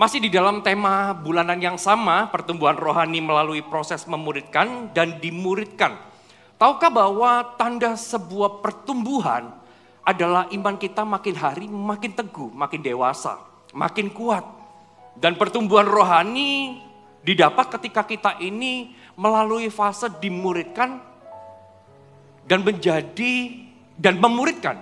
Masih di dalam tema bulanan yang sama, pertumbuhan rohani melalui proses memuridkan dan dimuridkan. Tahukah bahwa tanda sebuah pertumbuhan adalah iman kita makin hari makin teguh, makin dewasa, makin kuat. Dan pertumbuhan rohani didapat ketika kita ini melalui fase dimuridkan dan dimuridkan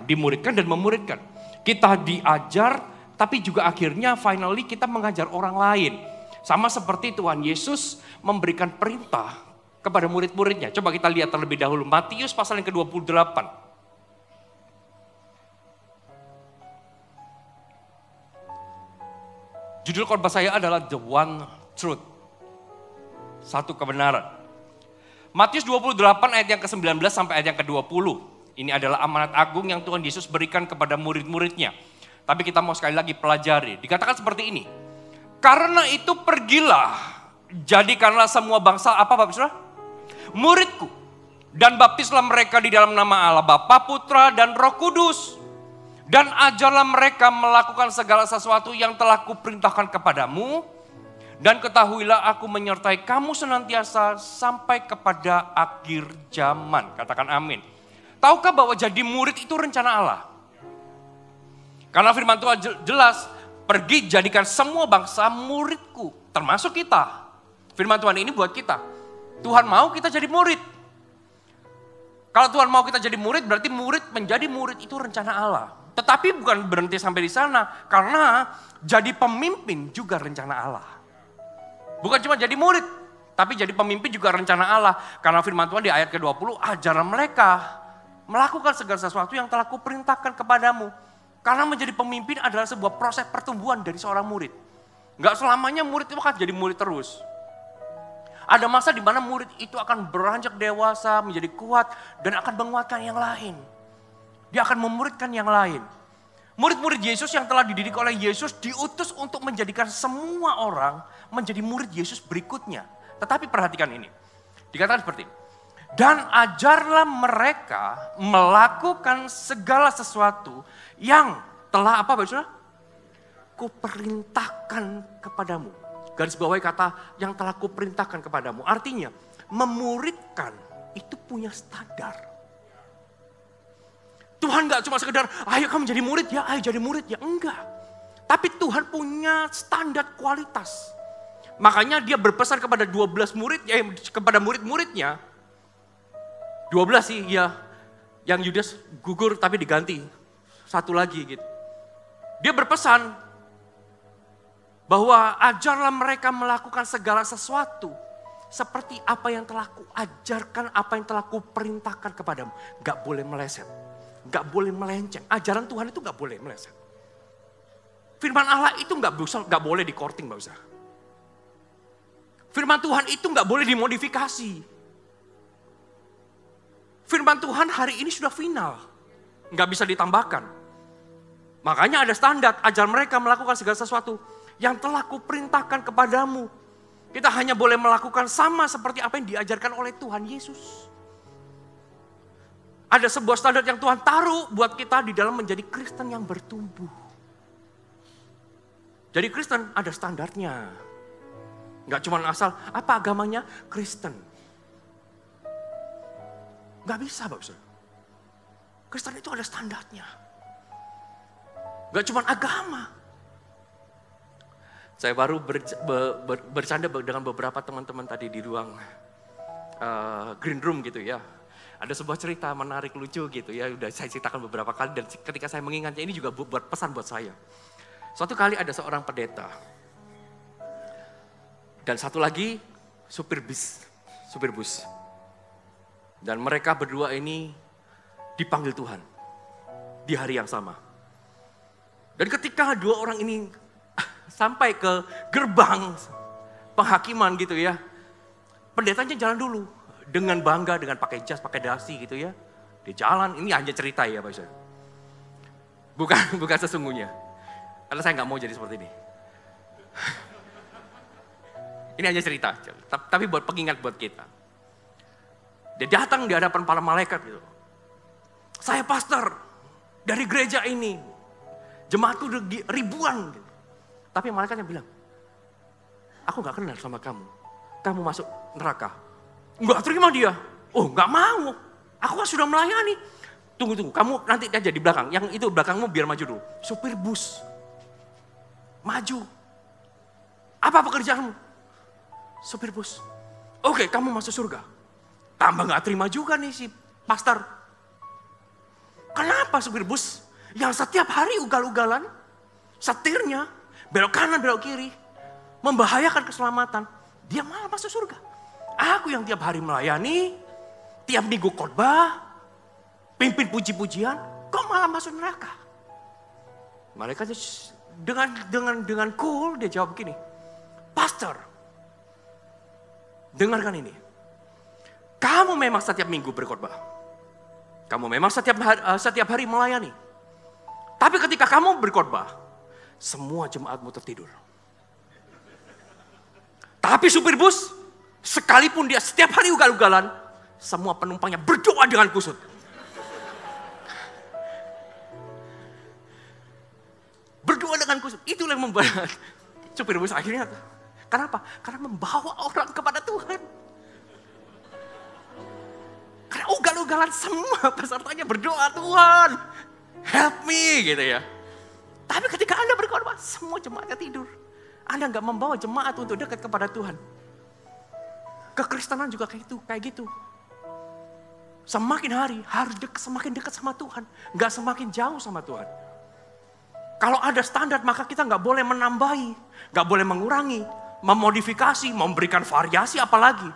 dan memuridkan. Kita diajar, tapi juga akhirnya finally kita mengajar orang lain. Sama seperti Tuhan Yesus memberikan perintah kepada murid-muridnya. Coba kita lihat terlebih dahulu Matius pasal yang ke-28. Judul khotbah saya adalah The One Truth. Satu kebenaran. Matius 28 ayat yang ke-19 sampai ayat yang ke-20. Ini adalah amanat agung yang Tuhan Yesus berikan kepada murid-muridnya. Tapi kita mau sekali lagi pelajari. Dikatakan seperti ini. Karena itu pergilah, jadikanlah semua bangsa apa Bapak Saudara? Muridku. Dan baptislah mereka di dalam nama Allah Bapa, Putra, dan Roh Kudus. Dan ajarlah mereka melakukan segala sesuatu yang telah kuperintahkan kepadamu. Dan ketahuilah aku menyertai kamu senantiasa sampai kepada akhir zaman. Katakan amin. Tahukah bahwa jadi murid itu rencana Allah? Karena firman Tuhan jelas, pergi jadikan semua bangsa muridku, termasuk kita. Firman Tuhan ini buat kita. Tuhan mau kita jadi murid. Kalau Tuhan mau kita jadi murid, berarti murid menjadi murid itu rencana Allah. Tetapi bukan berhenti sampai di sana, karena jadi pemimpin juga rencana Allah. Bukan cuma jadi murid, tapi jadi pemimpin juga rencana Allah. Karena firman Tuhan di ayat ke-20, ajarlah mereka melakukan segala sesuatu yang telah kuperintahkan kepadamu. Karena menjadi pemimpin adalah sebuah proses pertumbuhan dari seorang murid. Enggak selamanya murid itu akan jadi murid terus. Ada masa di mana murid itu akan beranjak dewasa, menjadi kuat, dan akan menguatkan yang lain. Dia akan memuridkan yang lain. Murid-murid Yesus yang telah dididik oleh Yesus diutus untuk menjadikan semua orang menjadi murid Yesus berikutnya. Tetapi perhatikan ini. Dikatakan seperti ini. Dan ajarlah mereka melakukan segala sesuatu yang telah apa Bapak Saudara? Kuperintahkan kepadamu. Garis bawahi kata yang telah kuperintahkan kepadamu. Artinya memuridkan itu punya standar. Tuhan gak cuma sekedar ayo kamu jadi murid ya, ayo jadi murid ya. Enggak. Tapi Tuhan punya standar kualitas. Makanya dia berpesan kepada 12 murid, kepada murid-muridnya. 12 sih ya, yang Yudas gugur tapi diganti. Satu lagi gitu. Dia berpesan bahwa ajarlah mereka melakukan segala sesuatu. Seperti apa yang telah kuajarkan, apa yang telah kuperintahkan kepadamu. Gak boleh meleset, gak boleh melenceng. Ajaran Tuhan itu gak boleh meleset. Firman Allah itu gak boleh di-korting Mbak Usa. Firman Tuhan itu gak boleh dimodifikasi. Firman Tuhan hari ini sudah final. Nggak bisa ditambahkan. Makanya ada standar. Ajar mereka melakukan segala sesuatu yang telah kuperintahkan kepadamu. Kita hanya boleh melakukan sama seperti apa yang diajarkan oleh Tuhan Yesus. Ada sebuah standar yang Tuhan taruh buat kita di dalam menjadi Kristen yang bertumbuh. Jadi Kristen ada standarnya. Nggak cuma asal, apa agamanya? Kristen. Gak bisa Bapak Saudara. Kristen itu ada standarnya. Gak cuma agama. Saya baru bercanda dengan beberapa teman-teman tadi di ruang green room gitu ya. Ada sebuah cerita menarik lucu gitu ya. Udah saya ceritakan beberapa kali dan ketika saya mengingatnya ini juga buat pesan buat saya. Suatu kali ada seorang pendeta. Dan satu lagi supir bus. Dan mereka berdua ini dipanggil Tuhan di hari yang sama. Dan ketika dua orang ini sampai ke gerbang penghakiman gitu ya, pendetanya jalan dulu dengan bangga, dengan pakai jas, pakai dasi gitu ya. Dia jalan, ini hanya cerita ya Pak Ustaz. Bukan sesungguhnya. Karena saya nggak mau jadi seperti ini. Ini hanya cerita, tapi buat pengingat buat kita. Dia datang di hadapan para malaikat gitu. Saya pastor dari gereja ini. Jemaatku ribuan. Gitu. Tapi malaikatnya bilang, aku gak kenal sama kamu. Kamu masuk neraka. Gak terima dia. Oh gak mau. Aku kan sudah melayani. Tunggu, kamu nanti aja di belakang. Yang itu belakangmu biar maju dulu. Supir bus. Maju. Apa pekerjaanmu? Supir bus. Oke, kamu masuk surga. Tambah gak terima juga nih si pastor. Kenapa supir bus yang setiap hari ugal-ugalan, setirnya, belok kanan, belok kiri, membahayakan keselamatan, dia malah masuk surga. Aku yang tiap hari melayani, tiap minggu khotbah, pimpin puji-pujian, kok malah masuk neraka? Malaikatnya dengan cool dia jawab begini, Pastor, dengarkan ini. Kamu memang setiap minggu berkhotbah. Kamu memang setiap hari melayani. Tapi ketika kamu berkhotbah, semua jemaatmu tertidur. Tapi supir bus, sekalipun dia setiap hari ugal-ugalan, semua penumpangnya berdoa dengan kusut. Berdoa dengan kusut. Itulah yang membuat supir bus akhirnya. Kenapa? Karena membawa orang kepada Tuhan. Karena ugal-ugalan semua pesertanya berdoa, Tuhan, help me gitu ya. Tapi ketika Anda berkhotbah, semua jemaatnya tidur. Anda nggak membawa jemaat untuk dekat kepada Tuhan. Kekristenan juga kayak gitu. Semakin hari harus semakin dekat sama Tuhan. Nggak semakin jauh sama Tuhan. Kalau ada standar maka kita nggak boleh menambahi. Nggak boleh mengurangi, memodifikasi, memberikan variasi apalagi.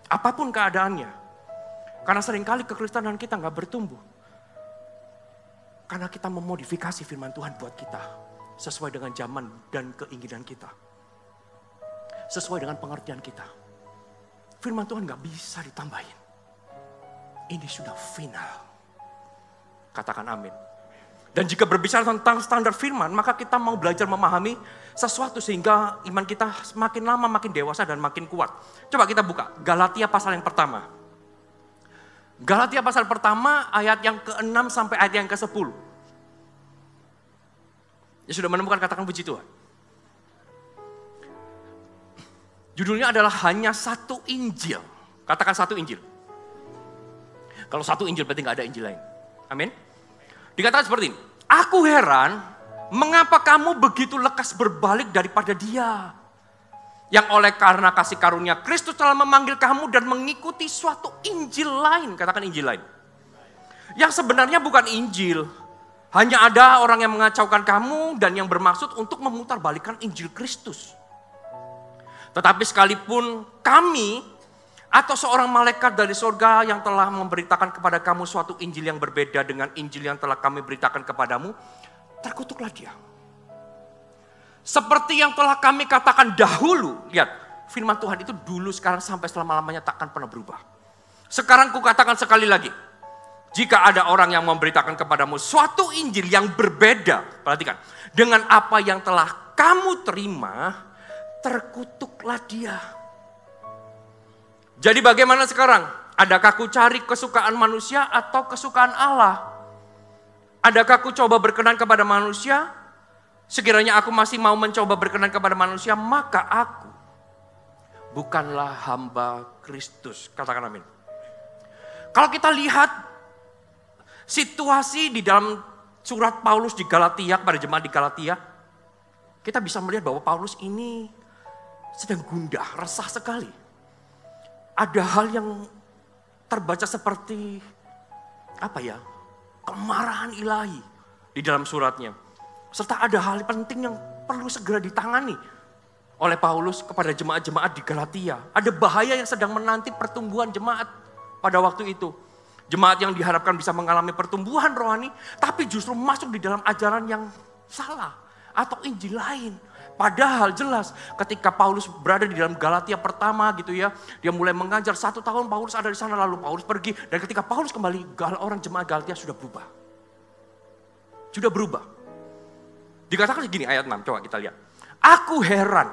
Apapun keadaannya. Karena seringkali kekristenan kita nggak bertumbuh. Karena kita memodifikasi firman Tuhan buat kita. Sesuai dengan zaman dan keinginan kita. Sesuai dengan pengertian kita. Firman Tuhan gak bisa ditambahin. Ini sudah final. Katakan amin. Dan jika berbicara tentang standar firman, maka kita mau belajar memahami sesuatu sehingga iman kita semakin lama makin dewasa dan makin kuat. Coba kita buka Galatia pasal yang pertama. Galatia pasal pertama ayat yang ke-6 sampai ayat yang ke-10. Ya sudah menemukan, katakan puji Tuhan. Judulnya adalah hanya satu Injil. Katakan satu Injil. Kalau satu Injil berarti gak ada Injil lain. Amin. Dikatakan seperti ini. Aku heran mengapa kamu begitu lekas berbalik daripada Dia. Yang oleh karena kasih karunia Kristus telah memanggil kamu dan mengikuti suatu Injil lain. Katakan Injil lain. Yang sebenarnya bukan Injil. Hanya ada orang yang mengacaukan kamu dan yang bermaksud untuk memutarbalikkan Injil Kristus. Tetapi sekalipun kami atau seorang malaikat dari surga yang telah memberitakan kepada kamu suatu Injil yang berbeda dengan Injil yang telah kami beritakan kepadamu, terkutuklah dia. Seperti yang telah kami katakan dahulu. Lihat, firman Tuhan itu dulu, sekarang, sampai selama-lamanya takkan pernah berubah. Sekarang kukatakan sekali lagi. Jika ada orang yang memberitakan kepadamu suatu Injil yang berbeda, perhatikan, dengan apa yang telah kamu terima, terkutuklah dia. Jadi bagaimana sekarang? Adakah ku cari kesukaan manusia atau kesukaan Allah? Adakah ku coba berkenan kepada manusia? Sekiranya aku masih mau mencoba berkenan kepada manusia, maka aku bukanlah hamba Kristus. Katakan amin. Kalau kita lihat situasi di dalam surat Paulus di Galatia, kepada jemaat di Galatia, kita bisa melihat bahwa Paulus ini sedang gundah, resah sekali. Ada hal yang terbaca seperti kemarahan ilahi di dalam suratnya. Serta ada hal penting yang perlu segera ditangani oleh Paulus kepada jemaat-jemaat di Galatia. Ada bahaya yang sedang menanti pertumbuhan jemaat pada waktu itu. Jemaat yang diharapkan bisa mengalami pertumbuhan rohani, tapi justru masuk di dalam ajaran yang salah atau Injil lain. Padahal jelas ketika Paulus berada di dalam Galatia pertama gitu ya, dia mulai mengajar 1 tahun Paulus ada di sana, lalu Paulus pergi, dan ketika Paulus kembali, orang jemaat Galatia sudah berubah. Sudah berubah. Dikatakan segini ayat 6, coba kita lihat. Aku heran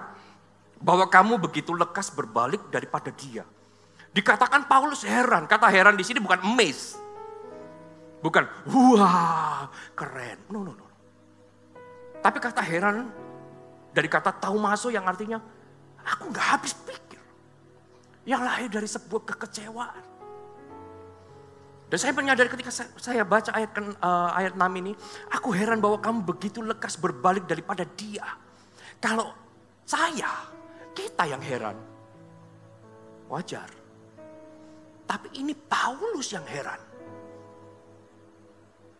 bahwa kamu begitu lekas berbalik daripada Dia. Dikatakan Paulus heran, kata heran di sini bukan amazed. Bukan, wah keren, no. Tapi kata heran dari kata taumaso yang artinya Aku gak habis pikir. Yang lahir dari sebuah kekecewaan. Dan saya menyadari ketika saya baca ayat 6 ini, aku heran bahwa kamu begitu lekas berbalik daripada dia. Kalau kita yang heran, wajar. Tapi ini Paulus yang heran.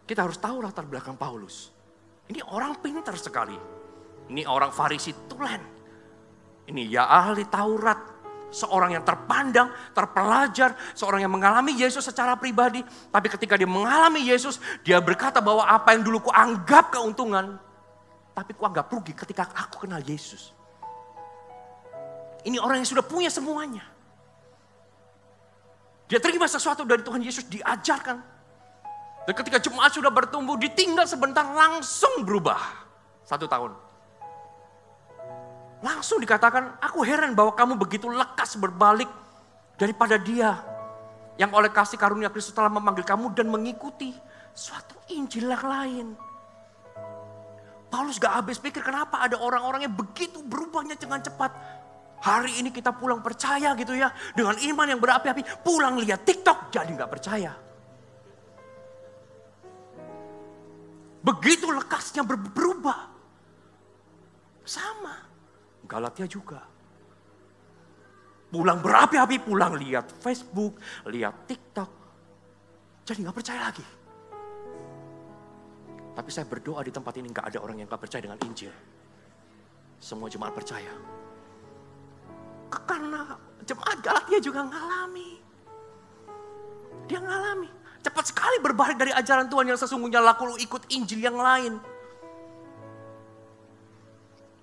Kita harus tahu latar belakang Paulus. Ini orang pintar sekali. Ini orang Farisi tulen. Ini ya ahli Taurat. Seorang yang terpandang, terpelajar, seorang yang mengalami Yesus secara pribadi. Tapi ketika dia mengalami Yesus, dia berkata bahwa apa yang dulu kuanggap keuntungan, tapi kuanggap rugi ketika aku kenal Yesus. Ini orang yang sudah punya semuanya. Dia terima sesuatu dari Tuhan Yesus, diajarkan. Dan ketika jemaat sudah bertumbuh, ditinggal sebentar langsung berubah. 1 tahun. Langsung dikatakan, aku heran bahwa kamu begitu lekas berbalik daripada dia. Yang oleh kasih karunia Kristus telah memanggil kamu dan mengikuti suatu Injil yang lain. Paulus gak habis pikir kenapa ada orang-orang yang begitu berubahnya dengan cepat. Hari ini kita pulang percaya gitu ya. Dengan iman yang berapi-api, pulang lihat TikTok jadi gak percaya. Begitu lekasnya berubah. Sama. Galatia juga. Pulang berapi-api, pulang lihat Facebook, lihat TikTok. Jadi gak percaya lagi. Tapi saya berdoa di tempat ini gak ada orang yang gak percaya dengan Injil. Semua jemaat percaya. Karena jemaat Galatia juga ngalami. Dia ngalami. Cepat sekali berbalik dari ajaran Tuhan yang sesungguhnya laku ikut Injil yang lain.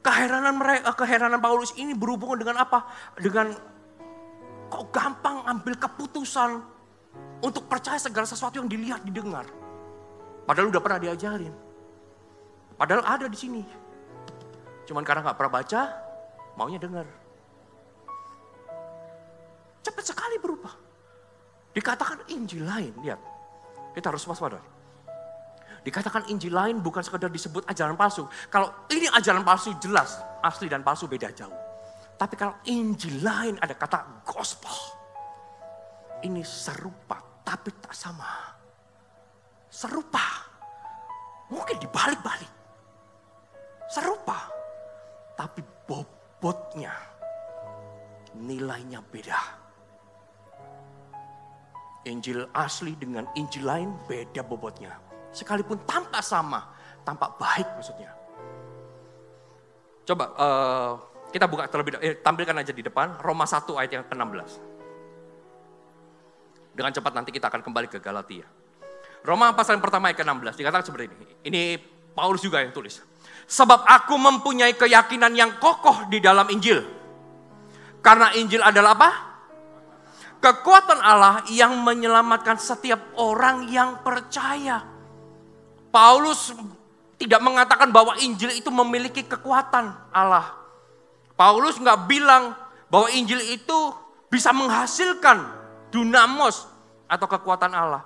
Keheranan Paulus ini berhubungan dengan apa? Dengan kok gampang ambil keputusan untuk percaya segala sesuatu yang dilihat, didengar. Padahal udah pernah diajarin. Padahal ada di sini. Cuman karena gak pernah baca, maunya dengar. Cepat sekali berubah. Dikatakan Injil lain, lihat. Kita harus waspada. Dikatakan Injil lain bukan sekedar disebut ajaran palsu. Kalau ini ajaran palsu jelas, asli dan palsu beda jauh. Tapi kalau Injil lain ada kata gospel. Ini serupa tapi tak sama. Serupa. Mungkin dibalik-balik. Serupa. Tapi bobotnya, nilainya beda. Injil asli dengan Injil lain beda bobotnya. Sekalipun tampak sama, tampak baik maksudnya. Coba kita buka terlebih dahulu, tampilkan aja di depan Roma 1 ayat yang ke-16. Dengan cepat nanti kita akan kembali ke Galatia. Roma pasal yang pertama ayat ke-16 dikatakan seperti ini. Ini Paulus juga yang tulis. Sebab aku mempunyai keyakinan yang kokoh di dalam Injil. Karena Injil adalah apa? Kekuatan Allah yang menyelamatkan setiap orang yang percaya. Paulus tidak mengatakan bahwa Injil itu memiliki kekuatan Allah. Paulus nggak bilang bahwa Injil itu bisa menghasilkan dunamos atau kekuatan Allah.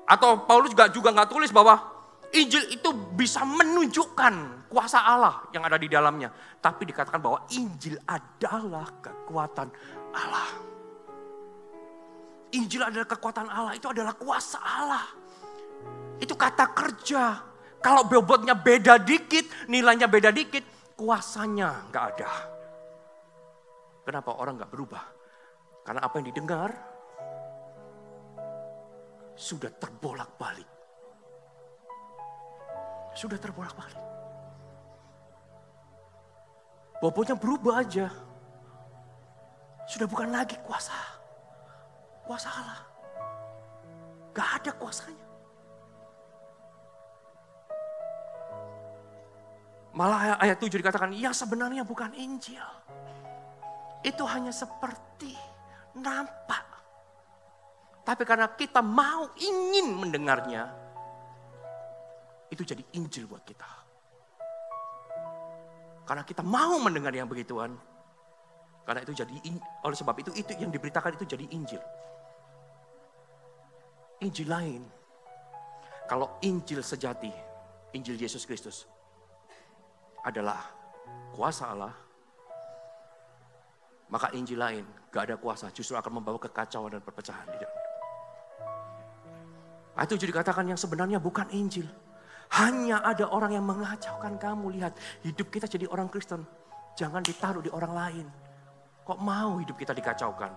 Atau Paulus juga nggak tulis bahwa Injil itu bisa menunjukkan kuasa Allah yang ada di dalamnya. Tapi dikatakan bahwa Injil adalah kekuatan Allah. Injil adalah kekuatan Allah, itu adalah kuasa Allah. Itu kata kerja. Kalau bobotnya beda dikit, nilainya beda dikit, kuasanya nggak ada. Kenapa orang nggak berubah? Karena apa yang didengar sudah terbolak-balik. Sudah terbolak-balik. Bobotnya berubah aja. Sudah bukan lagi kuasa Allah. Gak ada kuasanya. Malah ayat 7 dikatakan, yang sebenarnya bukan Injil. Itu hanya seperti nampak. Tapi karena kita ingin mendengarnya, itu jadi Injil buat kita. Karena kita mau mendengar yang begituan, karena itu jadi, oleh sebab itu yang diberitakan itu jadi Injil. Injil lain, kalau Injil sejati, Injil Yesus Kristus, adalah kuasa Allah, maka Injil lain gak ada kuasa, justru akan membawa kekacauan dan perpecahan di dalam. Itu jadi dikatakan yang sebenarnya bukan Injil. Hanya ada orang yang mengacaukan kamu. Lihat, hidup kita jadi orang Kristen, jangan ditaruh di orang lain. Kok mau hidup kita dikacaukan?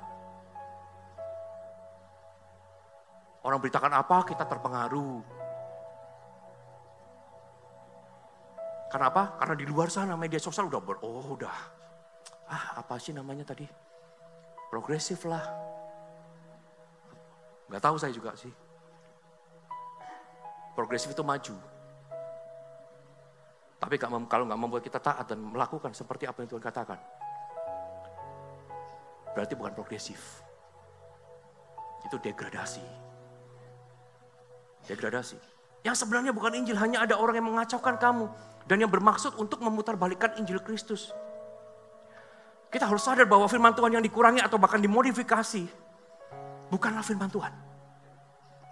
Orang beritakan apa, kita terpengaruh. Kenapa? Karena di luar sana media sosial udah apa sih namanya tadi? Progresif lah. Gak tahu saya juga sih. Progresif itu maju. Tapi kalau nggak membuat kita taat dan melakukan seperti apa yang Tuhan katakan, berarti bukan progresif. Itu degradasi. Degradasi. Yang sebenarnya bukan Injil, hanya ada orang yang mengacaukan kamu. Dan yang bermaksud untuk memutarbalikkan Injil Kristus. Kita harus sadar bahwa firman Tuhan yang dikurangi atau bahkan dimodifikasi, bukanlah firman Tuhan.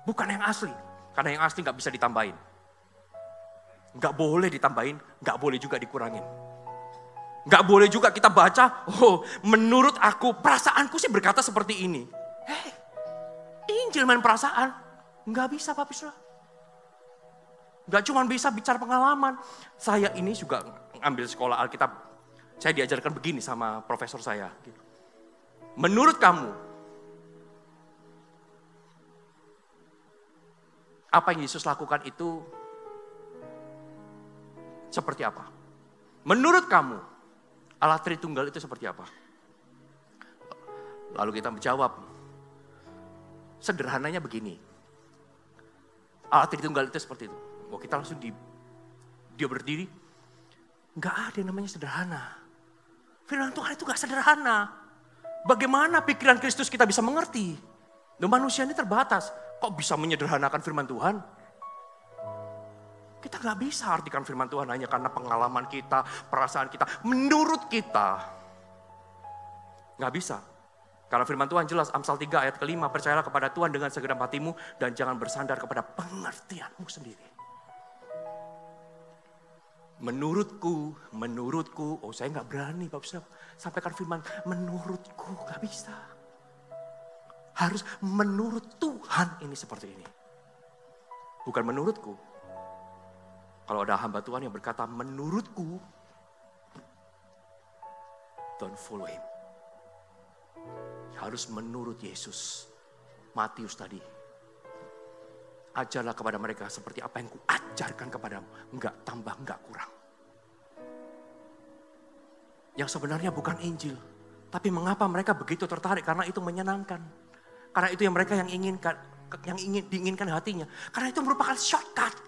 Bukan yang asli. Karena yang asli gak bisa ditambahin. Gak boleh ditambahin, gak boleh juga dikurangin. Gak boleh juga kita baca, menurut aku, perasaanku sih berkata seperti ini. Injil main perasaan. Gak bisa Bapak Saudara. Gak cuma bisa bicara pengalaman. Saya ini juga ambil sekolah Alkitab. Saya diajarkan begini sama profesor saya. Menurut kamu, apa yang Yesus lakukan itu seperti apa? Menurut kamu, Allah Tritunggal itu seperti apa? Lalu kita menjawab, sederhananya begini. Allah Tritunggal itu seperti itu. Kita langsung dia berdiri. Gak ada yang namanya sederhana. Firman Tuhan itu gak sederhana. Bagaimana pikiran Kristus kita bisa mengerti? Manusia ini terbatas. Kok bisa menyederhanakan firman Tuhan? Kita gak bisa artikan firman Tuhan hanya karena pengalaman kita, perasaan kita, menurut kita. Gak bisa. Karena firman Tuhan jelas, Amsal 3 ayat ke-5, percayalah kepada Tuhan dengan segenap hatimu dan jangan bersandar kepada pengertianmu sendiri. Menurutku, saya gak berani Bapak Saudara sampaikan firman, menurutku gak bisa. Harus menurut Tuhan ini seperti ini. Bukan menurutku. Kalau ada hamba Tuhan yang berkata menurutku, don't follow him. Harus menurut Yesus. Matius tadi. Ajarlah kepada mereka seperti apa yang kuajarkan kepadamu. Enggak tambah, enggak kurang. Yang sebenarnya bukan Injil. Tapi mengapa mereka begitu tertarik? Karena itu menyenangkan. Karena itu yang mereka yang inginkan, diinginkan hatinya. Karena itu merupakan shortcut.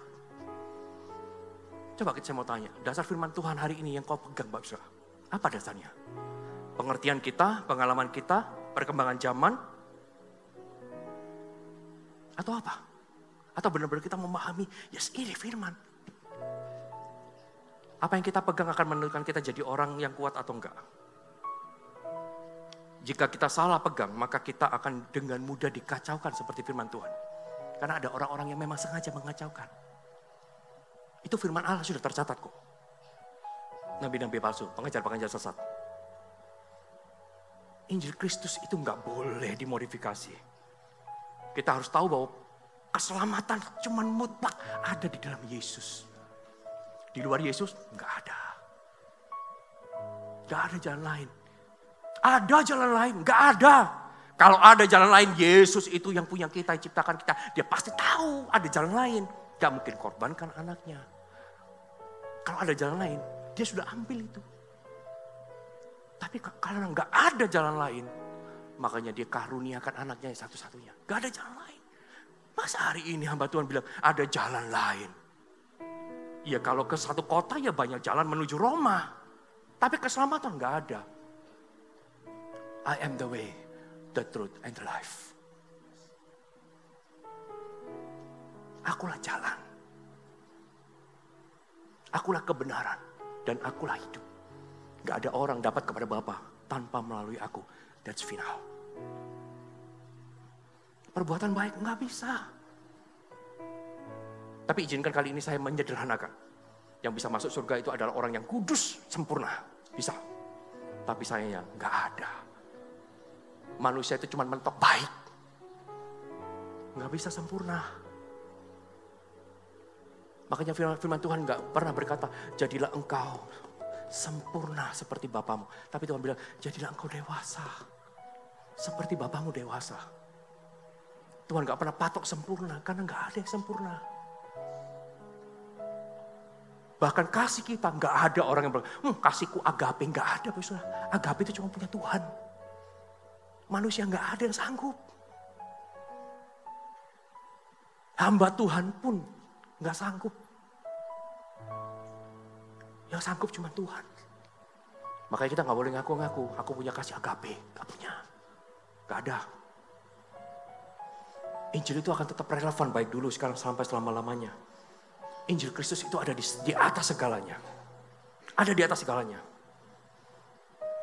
Coba saya mau tanya, dasar firman Tuhan hari ini yang kau pegang Bapak Saudara, apa dasarnya? Pengertian kita, pengalaman kita, perkembangan zaman, atau apa? Atau benar-benar kita memahami, yes ini firman. Apa yang kita pegang akan menentukan kita jadi orang yang kuat atau enggak. Jika kita salah pegang, maka kita akan dengan mudah dikacaukan seperti firman Tuhan. Karena ada orang-orang yang memang sengaja mengacaukan. Itu firman Allah sudah tercatat kok. Nabi-nabi palsu, pengajar-pengajar sesat. Injil Kristus itu enggak boleh dimodifikasi. Kita harus tahu bahwa keselamatan cuman mutlak ada di dalam Yesus. Di luar Yesus enggak ada. Enggak ada jalan lain. Ada jalan lain, enggak ada. Kalau ada jalan lain, Yesus itu yang punya kita, yang ciptakan kita. Dia pasti tahu ada jalan lain. Gak mungkin korbankan anaknya. Kalau ada jalan lain, dia sudah ambil itu. Tapi karena gak ada jalan lain, makanya dia karuniakan anaknya yang satu-satunya. Gak ada jalan lain. Masa hari ini hamba Tuhan bilang ada jalan lain? Ya kalau ke satu kota ya banyak jalan menuju Roma. Tapi keselamatan gak ada. I am the way, the truth, and the life. Akulah jalan. Akulah kebenaran. Dan akulah hidup. Gak ada orang dapat kepada Bapa tanpa melalui aku. That's final. Perbuatan baik gak bisa. Tapi izinkan kali ini saya menyederhanakan. Yang bisa masuk surga itu adalah orang yang kudus, sempurna. Bisa. Tapi sayangnya nggak ada. Manusia itu cuma mentok baik. Nggak bisa sempurna. Makanya firman Tuhan nggak pernah berkata, jadilah engkau sempurna seperti Bapamu. Tapi Tuhan bilang, jadilah engkau dewasa. Seperti Bapamu dewasa. Tuhan gak pernah patok sempurna, karena gak ada yang sempurna. Bahkan kasih kita, gak ada orang yang bilang, kasihku agape, gak ada. Agape itu cuma punya Tuhan. Manusia gak ada yang sanggup. Hamba Tuhan pun gak sanggup. Yang sanggup cuma Tuhan. Makanya kita gak boleh ngaku-ngaku, aku punya kasih agape. Gak punya. Gak ada. Injil itu akan tetap relevan baik dulu sekarang sampai selama-lamanya. Injil Kristus itu ada di atas segalanya. Ada di atas segalanya.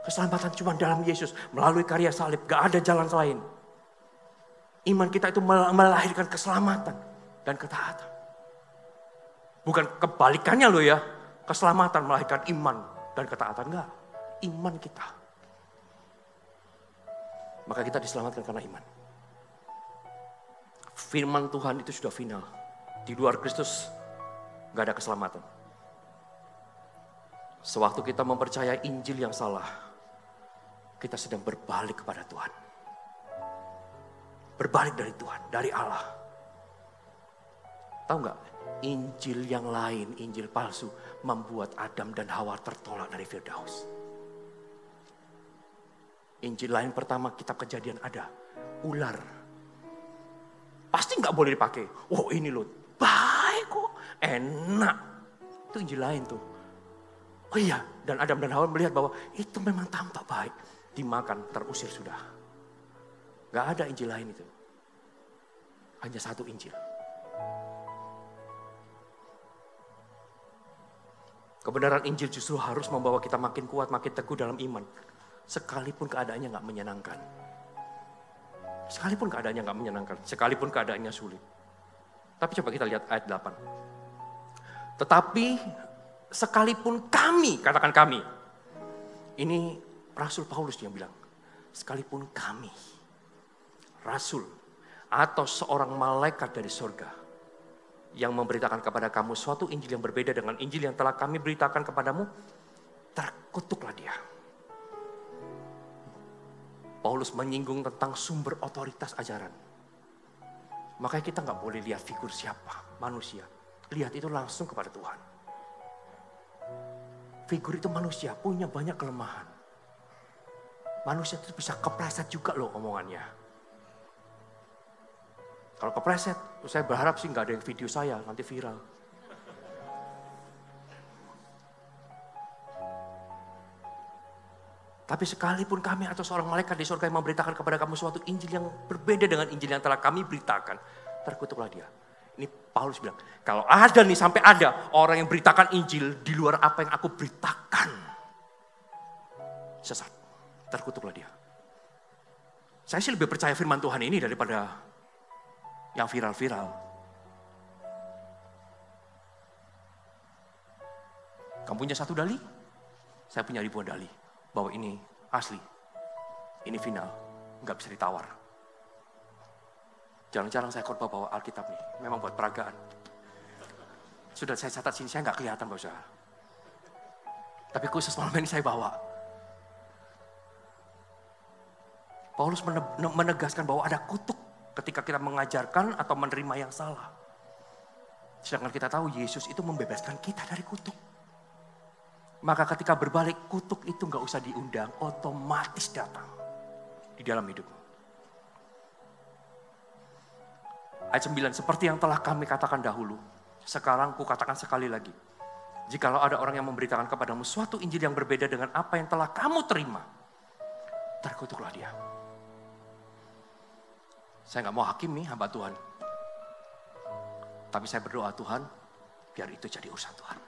Keselamatan cuma dalam Yesus. Melalui karya salib. Gak ada jalan lain. Iman kita itu melahirkan keselamatan dan ketaatan. Bukan kebalikannya loh ya. Keselamatan melahirkan iman dan ketaatan. Enggak. Iman kita. Maka kita diselamatkan karena iman. Firman Tuhan itu sudah final. Di luar Kristus gak ada keselamatan. Sewaktu kita mempercayai Injil yang salah, kita sedang berbalik kepada Tuhan. Berbalik dari Tuhan, dari Allah. Tahu gak? Injil yang lain, Injil palsu, membuat Adam dan Hawa tertolak dari Firdaus. Injil lain pertama, kitab Kejadian ada. Ular. Pasti nggak boleh dipakai. Oh ini loh, baik kok, enak. Itu Injil lain tuh. Oh iya, dan Adam dan Hawa melihat bahwa itu memang tampak baik. Dimakan, terusir sudah. Gak ada Injil lain itu. Hanya satu Injil. Kebenaran Injil justru harus membawa kita makin kuat, makin teguh dalam iman. Sekalipun keadaannya gak menyenangkan. Sekalipun keadaannya gak menyenangkan. Sekalipun keadaannya sulit. Tapi coba kita lihat ayat 8. Tetapi sekalipun kami, katakan kami. Ini Rasul Paulus yang bilang. Sekalipun kami, Rasul atau seorang malaikat dari surga yang memberitakan kepada kamu suatu Injil yang berbeda dengan Injil yang telah kami beritakan kepadamu, terkutuklah dia. Paulus menyinggung tentang sumber otoritas ajaran. Makanya kita gak boleh lihat figur siapa, manusia. Lihat itu langsung kepada Tuhan. Figur itu manusia, punya banyak kelemahan. Manusia itu bisa kepleset juga loh omongannya. Kalau kepleset, saya berharap sih gak ada yang video saya, nanti viral. Tapi sekalipun kami atau seorang malaikat di surga yang memberitakan kepada kamu suatu Injil yang berbeda dengan Injil yang telah kami beritakan, terkutuklah dia. Ini Paulus bilang, kalau ada nih sampai ada orang yang beritakan Injil di luar apa yang aku beritakan, sesat, terkutuklah dia. Saya sih lebih percaya firman Tuhan ini daripada yang viral-viral. Kamu punya satu dalih, saya punya ribuan dalih. Bahwa ini asli, ini final, nggak bisa ditawar. Jarang-jarang saya khotbah bawa Alkitab nih, memang buat peragaan. Sudah saya catat sini, saya nggak kelihatan Bapak Saudara. Tapi khusus malam ini saya bawa. Paulus menegaskan bahwa ada kutuk ketika kita mengajarkan atau menerima yang salah. Sedangkan kita tahu Yesus itu membebaskan kita dari kutuk. Maka ketika berbalik, kutuk itu gak usah diundang, otomatis datang di dalam hidupmu. Ayat 9, seperti yang telah kami katakan dahulu, sekarang ku katakan sekali lagi. Jikalau ada orang yang memberitakan kepadamu suatu Injil yang berbeda dengan apa yang telah kamu terima, terkutuklah dia. Saya gak mau hakim nih hamba Tuhan. Tapi saya berdoa Tuhan, biar itu jadi urusan Tuhan.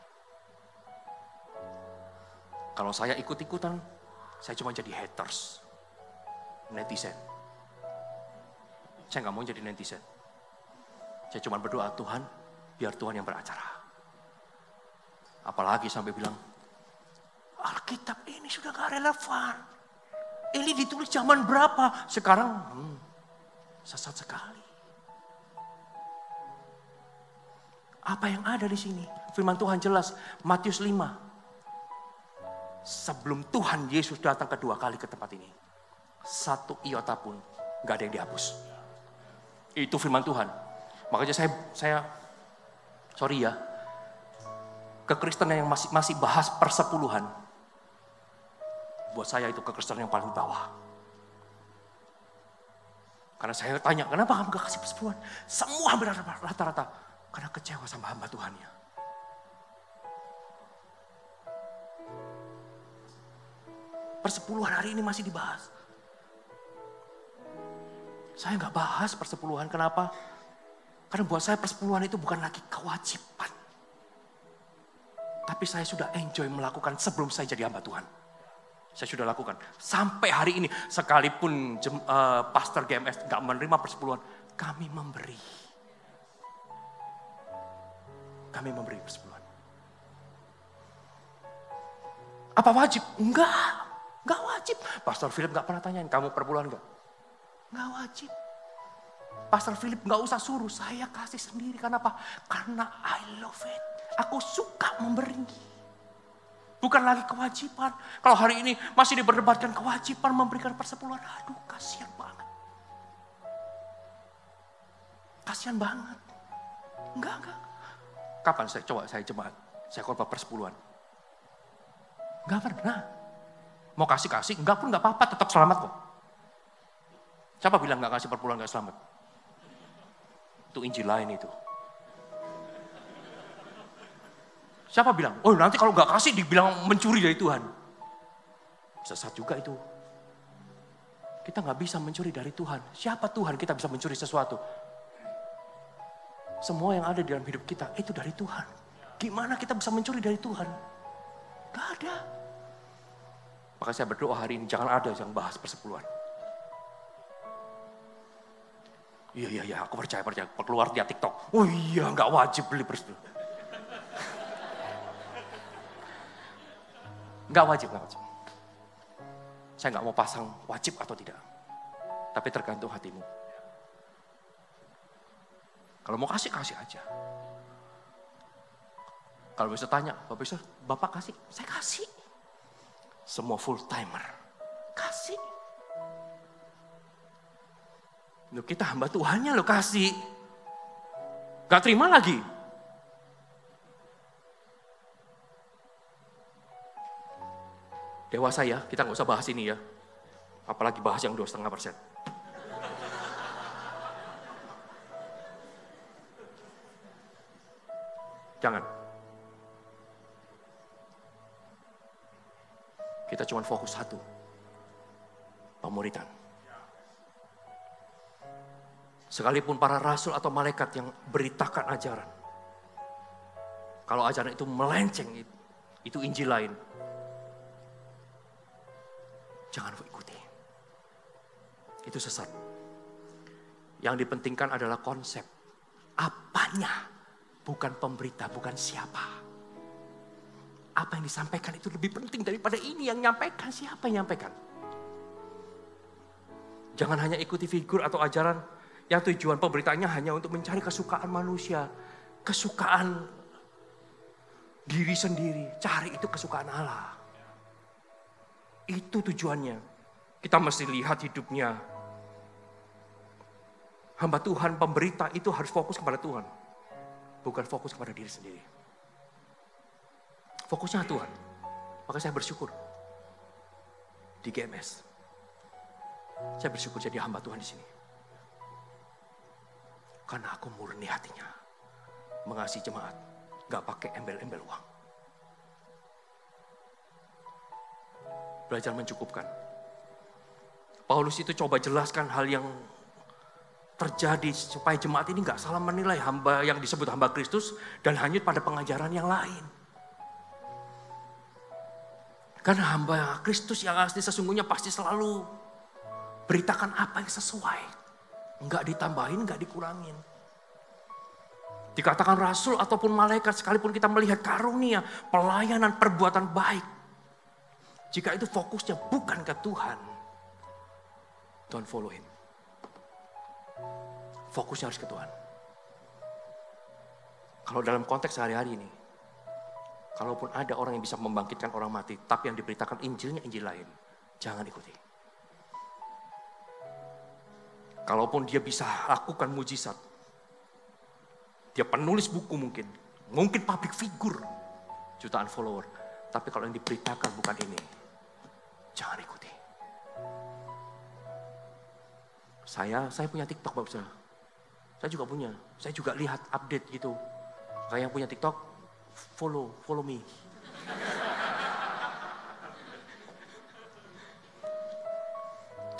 Kalau saya ikut-ikutan, saya cuma jadi haters. Netizen. Saya gak mau jadi netizen. Saya cuma berdoa Tuhan, biar Tuhan yang beracara. Apalagi sampai bilang, Alkitab ini sudah gak relevan. Ini ditulis zaman berapa? Sekarang sesat sekali. Apa yang ada di sini? Firman Tuhan jelas, Matius 5. Sebelum Tuhan Yesus datang kedua kali ke tempat ini, satu iota pun gak ada yang dihapus. Itu firman Tuhan. Makanya saya sorry ya, kekristenan yang masih bahas persepuluhan, buat saya itu kekristenan yang paling bawah. Karena saya tanya, kenapa kamu gak kasih persepuluhan? Semua rata-rata karena kecewa sama hamba Tuhannya. Persepuluhan hari ini masih dibahas. Saya gak bahas persepuluhan, kenapa? Karena buat saya persepuluhan itu bukan lagi kewajiban. Tapi saya sudah enjoy melakukan sebelum saya jadi hamba Tuhan. Saya sudah lakukan. Sampai hari ini, sekalipun pastor GMS gak menerima persepuluhan, kami memberi. Kami memberi persepuluhan. Apa wajib? Enggak wajib. Pastor Philip gak pernah tanyain, kamu persepuluhan gak? Enggak wajib. Pastor Philip gak usah suruh, saya kasih sendiri. Kenapa? Karena I love it. Aku suka memberi. Bukan lagi kewajiban. Kalau hari ini masih diperdebatkan kewajiban memberikan persepuluhan. Aduh, kasihan banget. Kasihan banget. Enggak. Kapan saya jemaat? Saya khotbah persepuluhan. Enggak pernah. Mau kasih, enggak pun enggak apa-apa, tetap selamat kok. Siapa bilang enggak kasih persepuluhan enggak selamat? Itu Injil lain itu. Siapa bilang, oh nanti kalau nggak kasih dibilang mencuri dari Tuhan. Sesat juga itu. Kita nggak bisa mencuri dari Tuhan. Siapa Tuhan kita bisa mencuri sesuatu? Semua yang ada di dalam hidup kita itu dari Tuhan. Gimana kita bisa mencuri dari Tuhan? Gak ada. Maka saya berdoa hari ini jangan ada yang bahas persepuluhan. Iya, aku percaya. Keluar di TikTok. Oh iya, nggak wajib beli persepuluhan. Nggak wajib. Saya nggak mau pasang wajib atau tidak. Tapi tergantung hatimu. Kalau mau kasih aja. Kalau bisa tanya, Bapak kasih? Saya kasih. Semua full timer. Kasih. Loh, kita hamba Tuhannya lo kasih. Gak terima lagi. Dewasa ya, kita gak usah bahas ini ya. Apalagi bahas yang 2,5%. Jangan. Kita cuma fokus satu. Pemuridan. Sekalipun para rasul atau malaikat yang beritakan ajaran. Kalau ajaran itu melenceng, itu Injil lain. Jangan ikuti. Itu sesat. Yang dipentingkan adalah konsep. Apanya? Bukan pemberita, bukan siapa. Apa yang disampaikan itu lebih penting daripada ini yang nyampaikan. Siapa yang nyampaikan? Jangan hanya ikuti figur atau ajaran yang tujuan pemberitaannya hanya untuk mencari kesukaan manusia. Kesukaan diri sendiri. Cari itu kesukaan Allah. Itu tujuannya. Kita mesti lihat hidupnya. Hamba Tuhan, pemberita itu harus fokus kepada Tuhan. Bukan fokus kepada diri sendiri. Fokusnya Tuhan. Maka saya bersyukur. Di GMS. Saya bersyukur jadi hamba Tuhan di sini. Karena aku murni hatinya. Mengasihi jemaat. Gak pakai embel-embel uang. Belajar mencukupkan. Paulus itu coba jelaskan hal yang terjadi supaya jemaat ini gak salah menilai hamba yang disebut hamba Kristus dan hanyut pada pengajaran yang lain. Karena hamba Kristus yang asli sesungguhnya pasti selalu beritakan apa yang sesuai. Enggak ditambahin, enggak dikurangin. Dikatakan rasul ataupun malaikat sekalipun kita melihat karunia, pelayanan, perbuatan baik. Jika itu fokusnya bukan ke Tuhan, don't follow him. Fokusnya harus ke Tuhan. Kalau dalam konteks sehari-hari ini, kalaupun ada orang yang bisa membangkitkan orang mati, tapi yang diberitakan Injilnya Injil lain, jangan ikuti. Kalaupun dia bisa lakukan mujizat, dia penulis buku mungkin public figure, jutaan follower, tapi kalau yang diberitakan bukan ini, jangan ikuti. Saya punya TikTok, Bapak Saudara. Saya juga punya. Saya juga lihat update gitu. Saya yang punya TikTok, follow me.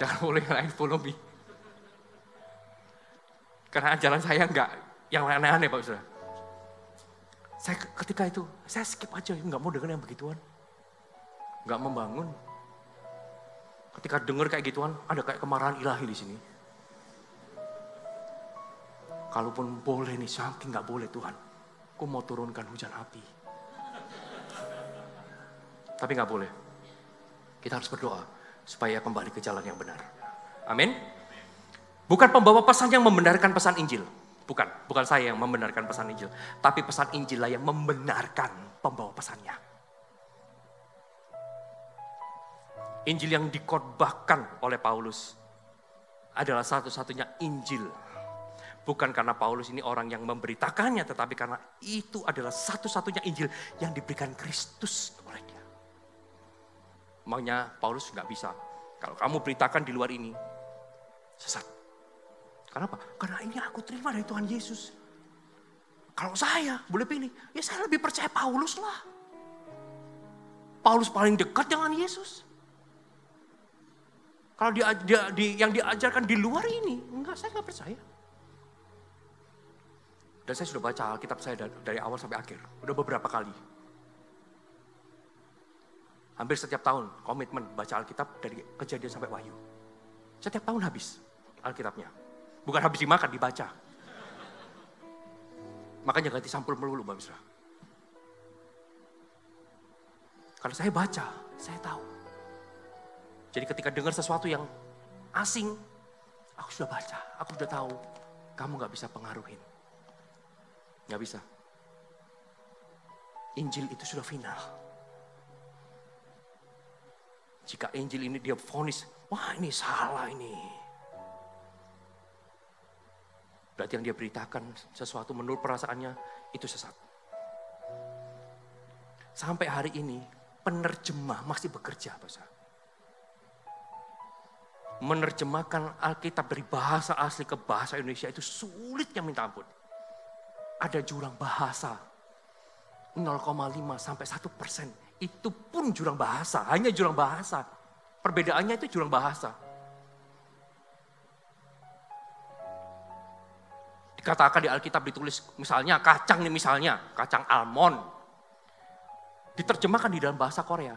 Jangan follow yang lain, follow me. Karena ajaran saya enggak yang aneh-aneh, Bapak Saudara. Saya ketika itu, saya skip aja, enggak mau dengar yang begituan. Enggak membangun. Ketika dengar kayak gituan, ada kayak kemarahan ilahi di sini. Kalaupun boleh nih, saking gak boleh Tuhan, aku mau turunkan hujan api. Tapi gak boleh. Kita harus berdoa supaya kembali ke jalan yang benar. Amin. Bukan pembawa pesan yang membenarkan pesan Injil. Bukan saya yang membenarkan pesan Injil. Tapi pesan Injil lah yang membenarkan pembawa pesannya. Injil yang dikhotbahkan oleh Paulus adalah satu-satunya Injil. Bukan karena Paulus ini orang yang memberitakannya, tetapi karena itu adalah satu-satunya Injil yang diberikan Kristus kepada dia. Makanya Paulus nggak bisa. Kalau kamu beritakan di luar ini, sesat. Kenapa? Karena ini aku terima dari Tuhan Yesus. Kalau saya boleh pilih, ya saya lebih percaya Paulus lah. Paulus paling dekat dengan Yesus. Kalau yang diajarkan di luar ini, saya nggak percaya. Dan saya sudah baca Alkitab saya dari awal sampai akhir. Udah beberapa kali. Hampir setiap tahun komitmen baca Alkitab dari Kejadian sampai Wahyu. Setiap tahun habis Alkitabnya. Bukan habis dimakan, dibaca. Makanya ganti sampul melulu, Mbak Misra. Karena saya baca, saya tahu. Jadi ketika dengar sesuatu yang asing, aku sudah baca, aku sudah tahu. Kamu gak bisa pengaruhin. Gak bisa. Injil itu sudah final. Jika Injil ini dia vonis, wah ini salah ini. Berarti yang dia beritakan sesuatu menurut perasaannya itu sesat. Sampai hari ini penerjemah masih bekerja, Pak. Menerjemahkan Alkitab dari bahasa asli ke bahasa Indonesia itu sulitnya minta ampun. Ada jurang bahasa 0,5 sampai 1%. Itu pun jurang bahasa, hanya jurang bahasa. Perbedaannya itu jurang bahasa. Dikatakan di Alkitab ditulis misalnya kacang nih misalnya, kacang almond. Diterjemahkan di dalam bahasa Korea.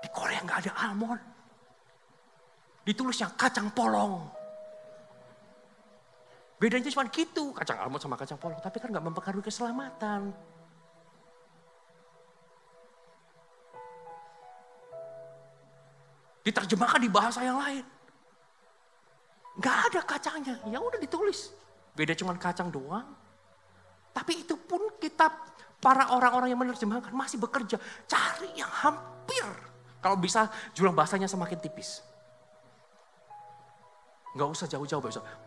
Di Korea nggak ada almond. Ditulisnya kacang polong. Bedanya cuma gitu, kacang almond sama kacang polong. Tapi kan gak mempengaruhi keselamatan. Diterjemahkan di bahasa yang lain. Gak ada kacangnya, ya udah ditulis. Beda cuma kacang doang. Tapi itu pun kita, para orang-orang yang menerjemahkan masih bekerja. Cari yang hampir. Kalau bisa jurang bahasanya semakin tipis. Gak usah jauh-jauh,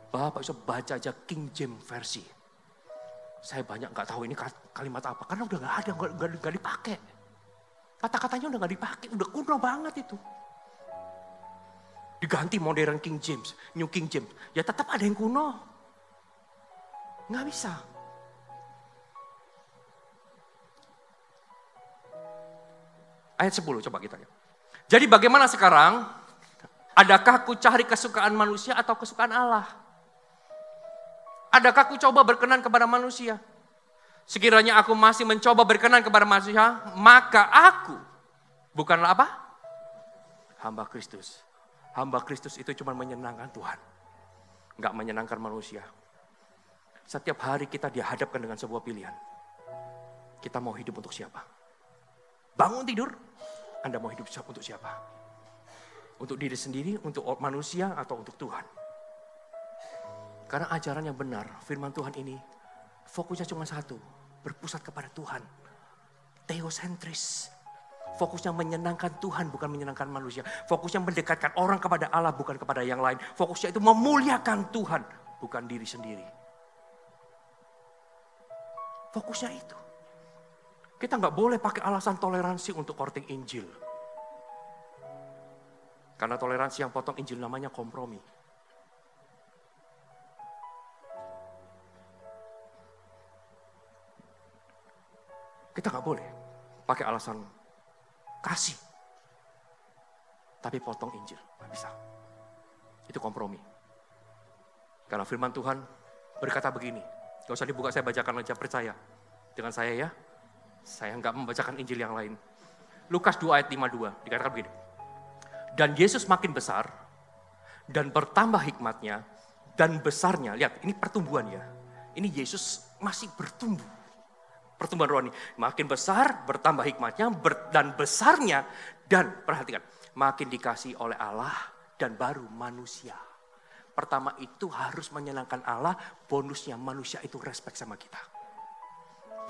Bapak bisa baca aja King James versi. Saya banyak gak tahu ini kalimat apa, karena udah gak ada, gak dipakai. Kata-katanya udah gak dipakai, udah kuno banget itu. Diganti modern King James, New King James, ya tetap ada yang kuno. Gak bisa. Ayat 10 coba kita lihat. Jadi bagaimana sekarang? Adakah aku cari kesukaan manusia atau kesukaan Allah? Adakah aku coba berkenan kepada manusia? Sekiranya aku masih mencoba berkenan kepada manusia, maka aku bukanlah apa? Hamba Kristus. Hamba Kristus itu cuma menyenangkan Tuhan. Enggak menyenangkan manusia. Setiap hari kita dihadapkan dengan sebuah pilihan. Kita mau hidup untuk siapa? Bangun tidur, Anda mau hidup untuk siapa? Untuk diri sendiri, untuk manusia, atau untuk Tuhan? Karena ajaran yang benar, firman Tuhan ini, fokusnya cuma satu, berpusat kepada Tuhan. Theosentris. Fokusnya menyenangkan Tuhan, bukan menyenangkan manusia. Fokusnya mendekatkan orang kepada Allah, bukan kepada yang lain. Fokusnya itu memuliakan Tuhan, bukan diri sendiri. Fokusnya itu. Kita nggak boleh pakai alasan toleransi untuk korting Injil. Karena toleransi yang potong Injil namanya kompromi. Kita nggak boleh pakai alasan kasih, tapi potong Injil. Nggak bisa. Itu kompromi. Karena firman Tuhan berkata begini. Gak usah dibuka, saya bacakan aja, percaya. Dengan saya ya. Saya nggak membacakan Injil yang lain. Lukas 2 ayat 52 dikatakan begini. Dan Yesus makin besar dan bertambah hikmatnya dan besarnya. Lihat, ini pertumbuhan ya. Ini Yesus masih bertumbuh. Pertumbuhan rohani. Makin besar, bertambah hikmatnya dan besarnya. Dan perhatikan, makin dikasih oleh Allah dan baru manusia. Pertama itu harus menyenangkan Allah, bonusnya manusia itu respect sama kita.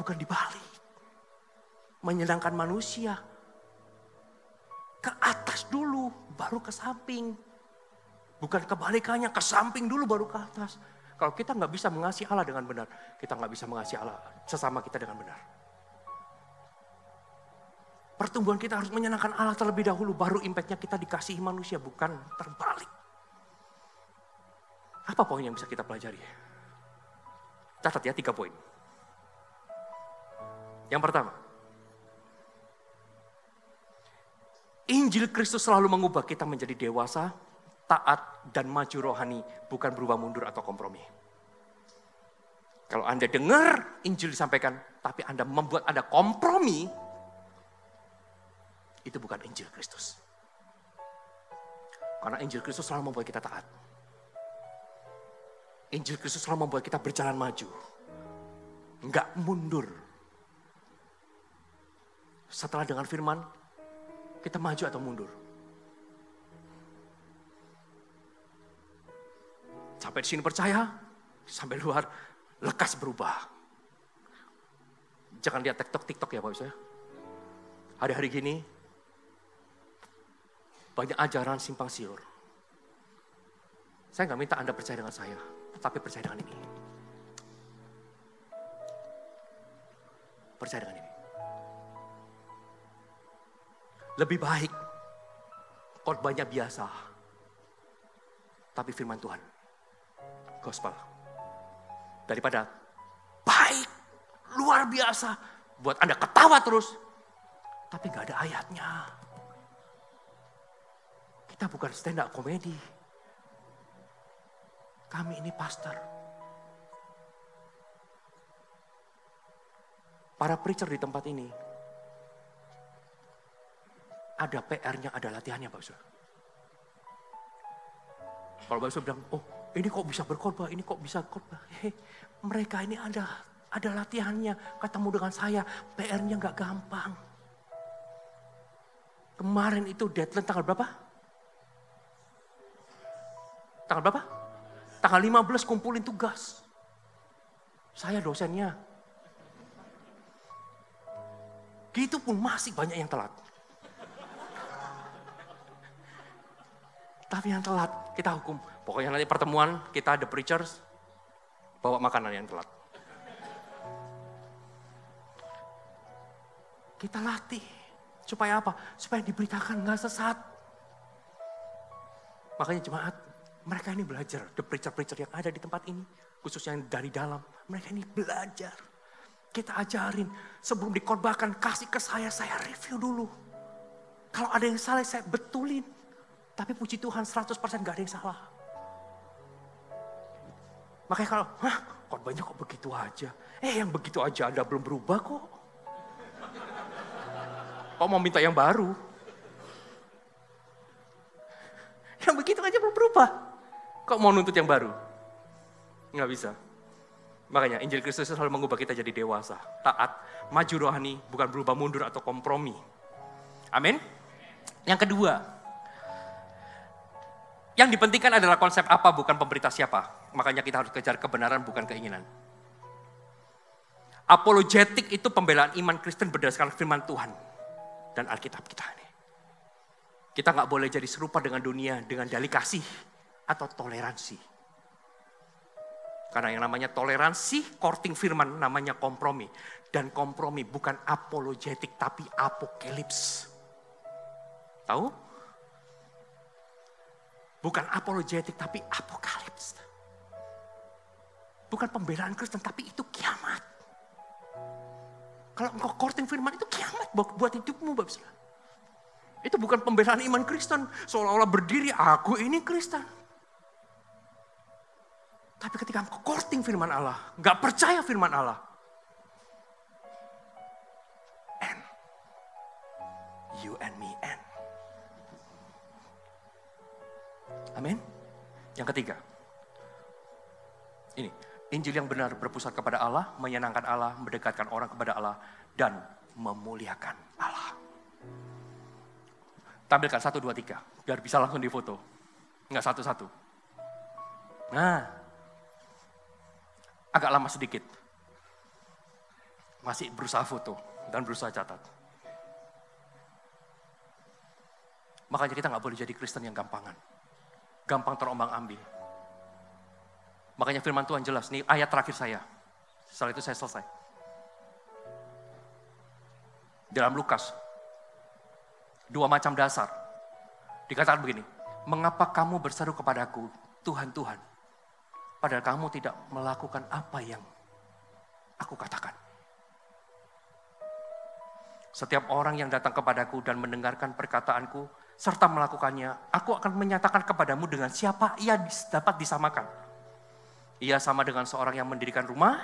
Bukan dibalik. Menyenangkan manusia. Ke atas dulu, baru ke samping. Bukan kebalikannya, ke samping dulu baru ke atas. Kalau kita nggak bisa mengasihi Allah dengan benar, kita nggak bisa mengasihi Allah sesama kita dengan benar. Pertumbuhan kita harus menyenangkan Allah terlebih dahulu, baru impactnya kita dikasihi manusia, bukan terbalik. Apa poin yang bisa kita pelajari? Catat ya, 3 poin. Yang pertama, Injil Kristus selalu mengubah kita menjadi dewasa, taat, dan maju rohani, bukan berubah mundur atau kompromi. Kalau Anda dengar Injil disampaikan, tapi Anda membuat Anda kompromi, itu bukan Injil Kristus. Karena Injil Kristus selalu membuat kita taat. Injil Kristus selalu membuat kita berjalan maju. Enggak mundur. Setelah dengar firman, kita maju atau mundur. Sampai di sini percaya, sampai luar lekas berubah. Jangan lihat TikTok ya Bapak Ibu. Hari-hari gini banyak ajaran simpang siur. Saya nggak minta Anda percaya dengan saya, tetapi percaya dengan ini. Percaya dengan ini. Lebih baik khotbahnya biasa, tapi firman Tuhan, gospel. Daripada baik, luar biasa, buat Anda ketawa terus, tapi gak ada ayatnya. Kita bukan stand up komedi. Kami ini pastor. Para preacher di tempat ini, ada PR-nya, ada latihannya Pak Ustaz. Kalau Pak Ustaz bilang, oh ini kok bisa berkhotbah, ini kok bisa khotbah. Mereka ini ada latihannya, ketemu dengan saya, PR-nya gak gampang. Kemarin itu deadline tanggal berapa? Tanggal berapa? Tanggal 15 kumpulin tugas. Saya dosennya. Gitu pun masih banyak yang telat. Tapi yang telat, kita hukum. Pokoknya nanti pertemuan, kita ada preachers, bawa makanan yang telat. Kita latih. Supaya apa? Supaya diberitakan gak sesat. Makanya jemaat, mereka ini belajar. The preacher-preacher yang ada di tempat ini, khususnya yang dari dalam, mereka ini belajar. Kita ajarin, sebelum dikhotbahkan, kasih ke saya review dulu. Kalau ada yang salah, saya betulin. Tapi puji Tuhan 100% gak ada yang salah. Makanya kalau, khotbahnya kok begitu aja. Yang begitu aja Anda belum berubah kok. Kok mau minta yang baru? Yang begitu aja belum berubah. Kok mau nuntut yang baru? Nggak bisa. Makanya Injil Kristus selalu mengubah kita jadi dewasa, taat, maju rohani, bukan berubah mundur atau kompromi. Amin. Yang kedua, yang dipentingkan adalah konsep apa, bukan pemberita siapa. Makanya kita harus kejar kebenaran, bukan keinginan. Apologetik itu pembelaan iman Kristen berdasarkan firman Tuhan dan Alkitab kita ini. Kita nggak boleh jadi serupa dengan dunia dengan dalih kasih atau toleransi. Karena yang namanya toleransi, courting firman namanya kompromi. Dan kompromi bukan apologetik tapi apokalips. Tahu? Bukan apologetik tapi apokalips. Bukan pembelaan Kristen tapi itu kiamat. Kalau engkau courting firman itu kiamat buat hidupmu, Bapak Saudara. Itu bukan pembelaan iman Kristen. Seolah-olah berdiri, aku ini Kristen. Tapi ketika engkau courting firman Allah, gak percaya firman Allah. And you and me and. Amin. Yang ketiga. Ini. Injil yang benar berpusat kepada Allah, menyenangkan Allah, mendekatkan orang kepada Allah, dan memuliakan Allah. Tampilkan 1, 2, 3, biar bisa langsung difoto. Enggak satu-satu. Nah, agak lama sedikit. Masih berusaha foto dan berusaha catat. Makanya kita nggak boleh jadi Kristen yang gampangan. Gampang terombang ambing. Makanya firman Tuhan jelas, ini ayat terakhir saya. Setelah itu saya selesai. Dalam Lukas, 2 macam dasar. Dikatakan begini, mengapa kamu berseru kepadaku, Tuhan, Tuhan, padahal kamu tidak melakukan apa yang aku katakan. Setiap orang yang datang kepadaku dan mendengarkan perkataanku, serta melakukannya, aku akan menyatakan kepadamu dengan siapa ia dapat disamakan. Ia sama dengan seorang yang mendirikan rumah.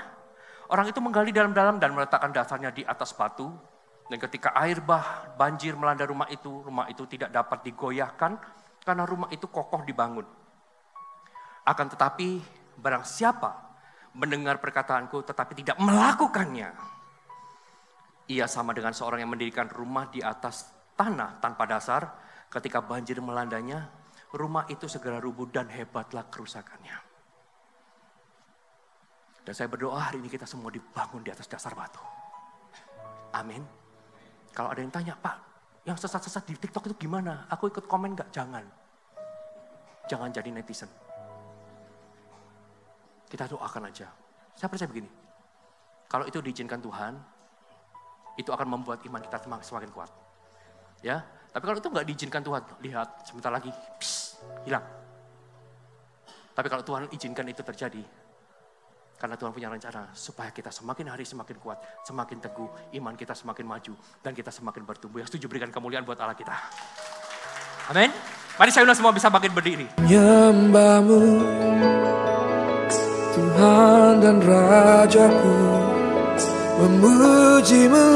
Orang itu menggali dalam-dalam dan meletakkan dasarnya di atas batu. Dan ketika air banjir melanda rumah itu tidak dapat digoyahkan karena rumah itu kokoh dibangun. Akan tetapi barang siapa mendengar perkataanku tetapi tidak melakukannya, ia sama dengan seorang yang mendirikan rumah di atas tanah tanpa dasar. Ketika banjir melandanya, rumah itu segera rubuh dan hebatlah kerusakannya. Dan saya berdoa hari ini kita semua dibangun di atas dasar batu. Amin. Kalau ada yang tanya, Pak, yang sesat-sesat di TikTok itu gimana? Aku ikut komen gak? Jangan. Jangan jadi netizen. Kita doakan aja. Saya percaya begini. Kalau itu diizinkan Tuhan, itu akan membuat iman kita semakin kuat. Ya, tapi kalau itu gak diizinkan Tuhan, lihat sebentar lagi, hilang. Tapi kalau Tuhan izinkan itu terjadi, karena Tuhan punya rencana supaya kita semakin hari semakin kuat, semakin teguh, iman kita semakin maju, dan kita semakin bertumbuh. Yang setuju berikan kemuliaan buat Allah kita. Amin. Mari saya undang semua bisa bangkit berdiri. Nyembahmu, Tuhan dan Rajaku, memujimu,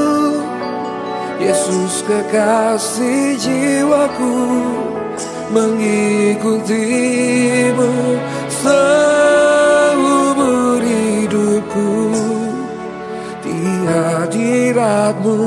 Yesus kekasih jiwaku, mengikutimu seumur hidupku. Di hadiratmu